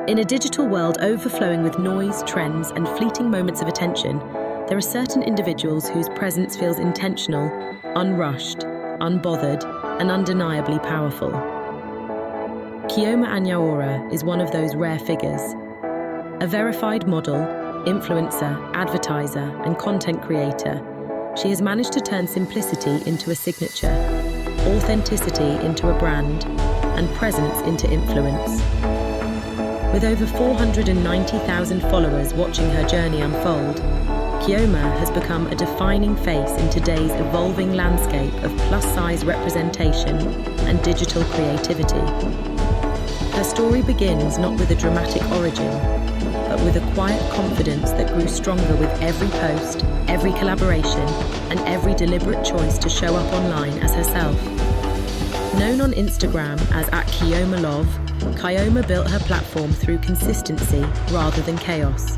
In a digital world overflowing with noise, trends, and fleeting moments of attention, there are certain individuals whose presence feels intentional, unrushed, unbothered, and undeniably powerful. Chioma Anyaora is one of those rare figures. A verified model, influencer, advertiser, and content creator, she has managed to turn simplicity into a signature, authenticity into a brand, and presence into influence. With over 490,000 followers watching her journey unfold, Chioma has become a defining face in today's evolving landscape of plus-size representation and digital creativity. Her story begins not with a dramatic origin, but with a quiet confidence that grew stronger with every post, every collaboration, and every deliberate choice to show up online as herself. Known on Instagram as @Chioma lovv, Chioma built her platform through consistency rather than chaos.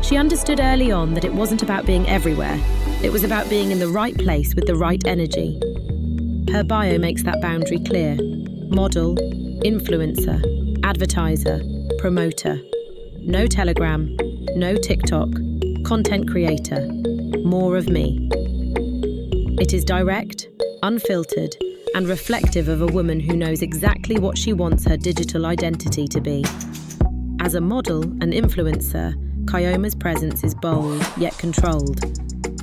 She understood early on that it wasn't about being everywhere, it was about being in the right place with the right energy. Her bio makes that boundary clear. Model, influencer, advertiser, promoter. No Telegram, no TikTok, content creator. More of me. It is direct, unfiltered, and reflective of a woman who knows exactly what she wants her digital identity to be. As a model and influencer, Chioma's presence is bold, yet controlled.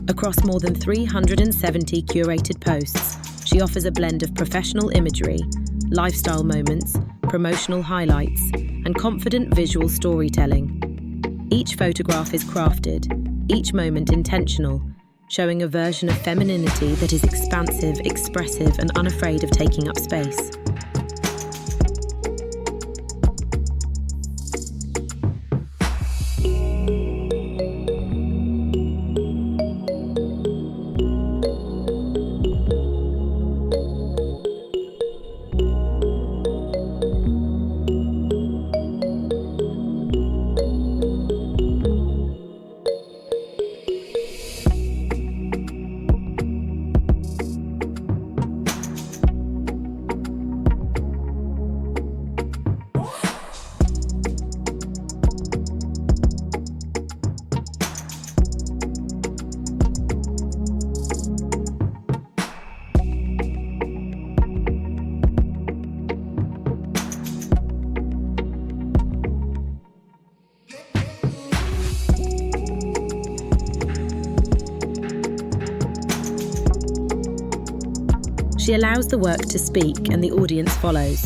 Across more than 370 curated posts, she offers a blend of professional imagery, lifestyle moments, promotional highlights, and confident visual storytelling. Each photograph is crafted, each moment intentional, showing a version of femininity that is expansive, expressive, and unafraid of taking up space. She allows the work to speak and the audience follows.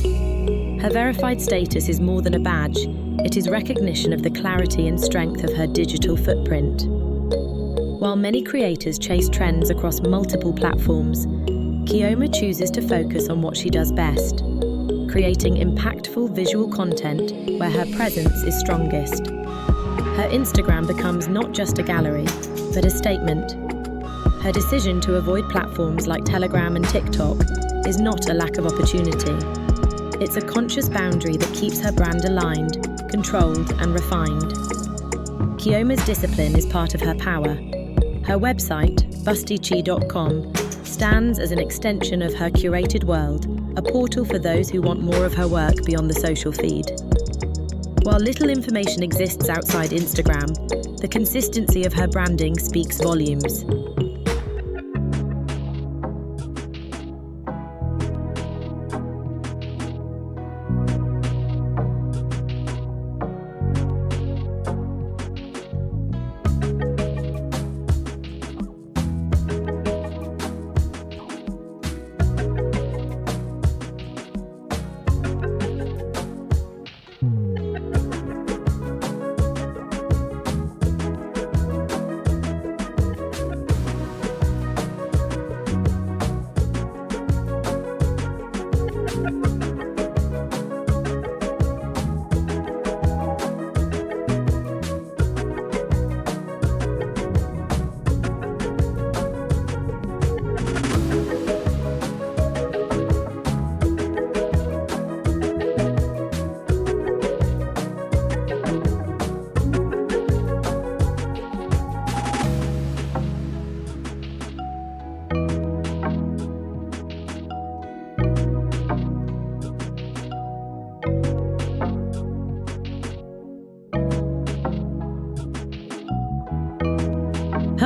Her verified status is more than a badge, it is recognition of the clarity and strength of her digital footprint. While many creators chase trends across multiple platforms, Chioma chooses to focus on what she does best, creating impactful visual content where her presence is strongest. Her Instagram becomes not just a gallery, but a statement. Her decision to avoid platforms like Telegram and TikTok is not a lack of opportunity. It's a conscious boundary that keeps her brand aligned, controlled, and refined. Chioma's discipline is part of her power. Her website, bustychi.com, stands as an extension of her curated world, a portal for those who want more of her work beyond the social feed. While little information exists outside Instagram, the consistency of her branding speaks volumes.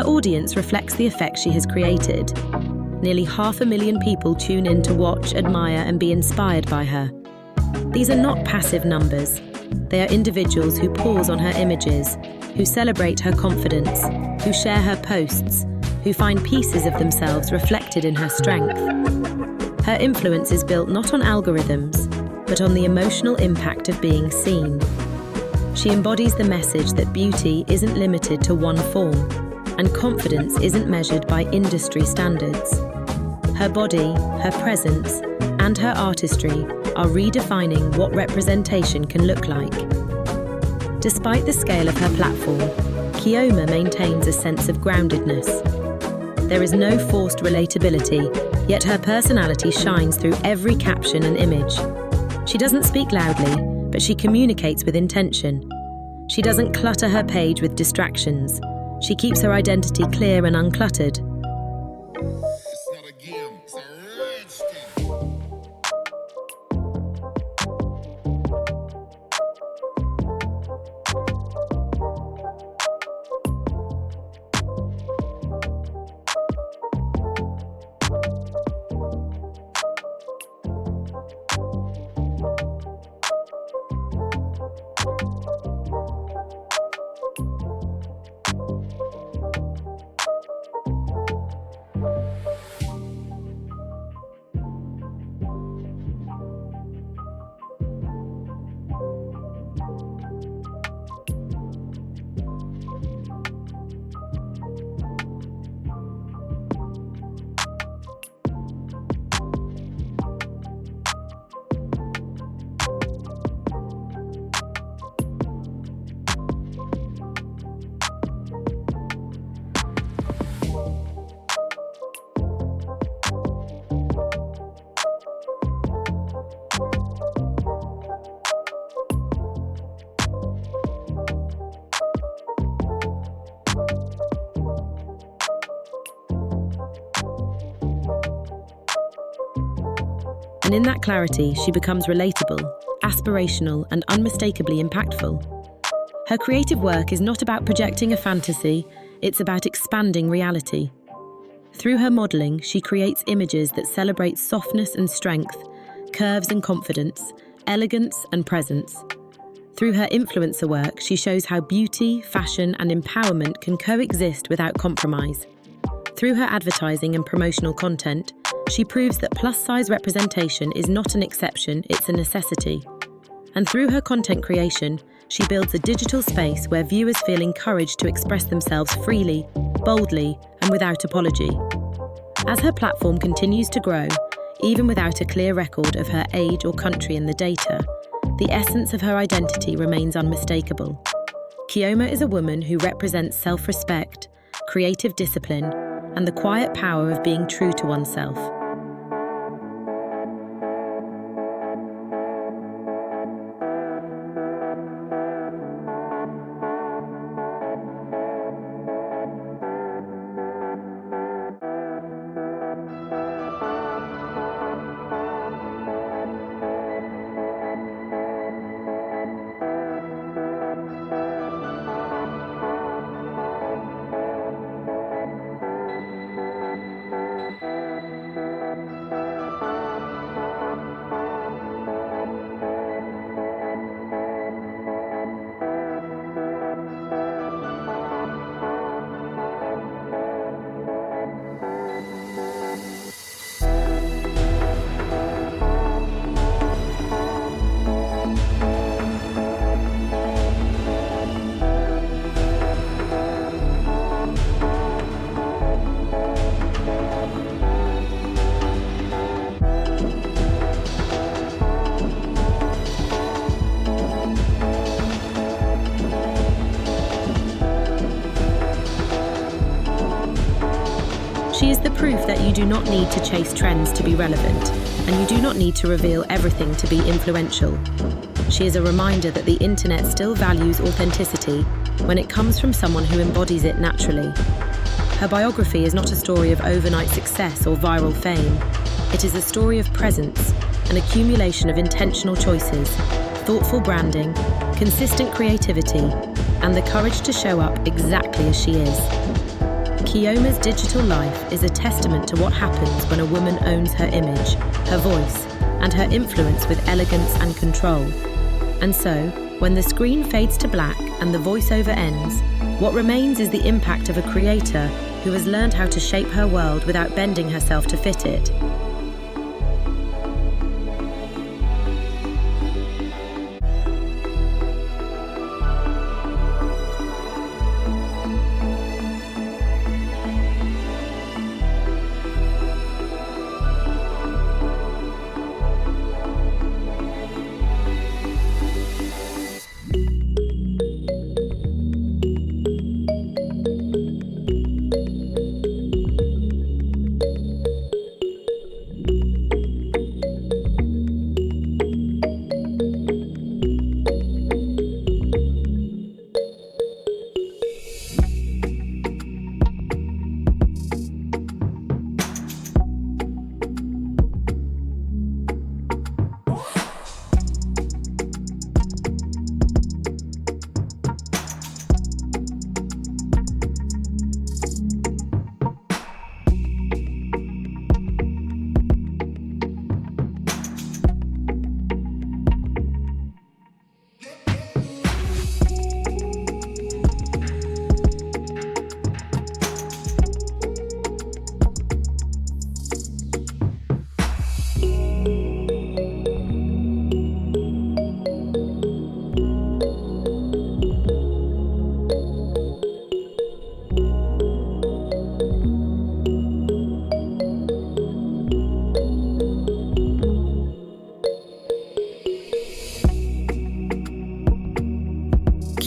audience reflects the effect she has created. Nearly 500,000 people tune in to watch, admire, and be inspired by her. These are not passive numbers. They are individuals who pause on her images, who celebrate her confidence, who share her posts, who find pieces of themselves reflected in her strength. Her influence is built not on algorithms, but on the emotional impact of being seen. She embodies the message that beauty isn't limited to one form, and confidence isn't measured by industry standards. Her body, her presence, and her artistry are redefining what representation can look like. Despite the scale of her platform, Chioma maintains a sense of groundedness. There is no forced relatability, yet her personality shines through every caption and image. She doesn't speak loudly, but she communicates with intention. She doesn't clutter her page with distractions. She keeps her identity clear and uncluttered. It's not a game, it's a rich thing. And in that clarity, she becomes relatable, aspirational, and unmistakably impactful. Her creative work is not about projecting a fantasy, it's about expanding reality. Through her modelling, she creates images that celebrate softness and strength, curves and confidence, elegance and presence. Through her influencer work, she shows how beauty, fashion, and empowerment can coexist without compromise. Through her advertising and promotional content, she proves that plus-size representation is not an exception, it's a necessity. And through her content creation, she builds a digital space where viewers feel encouraged to express themselves freely, boldly, and without apology. As her platform continues to grow, even without a clear record of her age or country in the data, the essence of her identity remains unmistakable. Chioma is a woman who represents self-respect, creative discipline, and the quiet power of being true to oneself. She is the proof that you do not need to chase trends to be relevant, and you do not need to reveal everything to be influential. She is a reminder that the internet still values authenticity when it comes from someone who embodies it naturally. Her biography is not a story of overnight success or viral fame. It is a story of presence, an accumulation of intentional choices, thoughtful branding, consistent creativity, and the courage to show up exactly as she is. Chioma's digital life is a testament to what happens when a woman owns her image, her voice, and her influence with elegance and control. And so, when the screen fades to black and the voiceover ends, what remains is the impact of a creator who has learned how to shape her world without bending herself to fit it.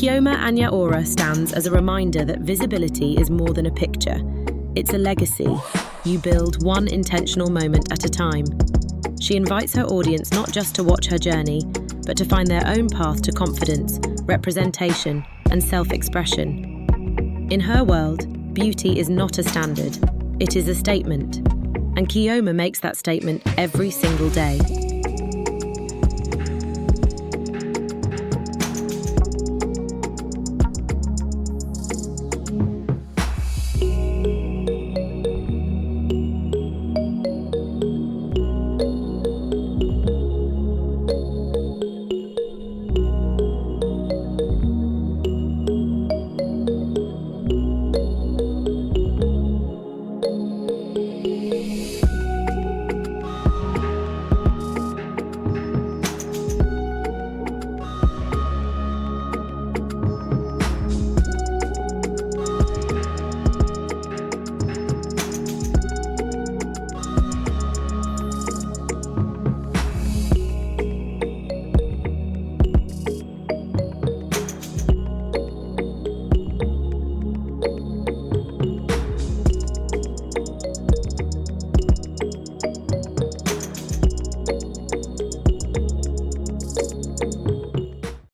Chioma Anya Aura stands as a reminder that visibility is more than a picture. It's a legacy. You build one intentional moment at a time. She invites her audience not just to watch her journey, but to find their own path to confidence, representation, and self-expression. In her world, beauty is not a standard. It is a statement. And Chioma makes that statement every single day.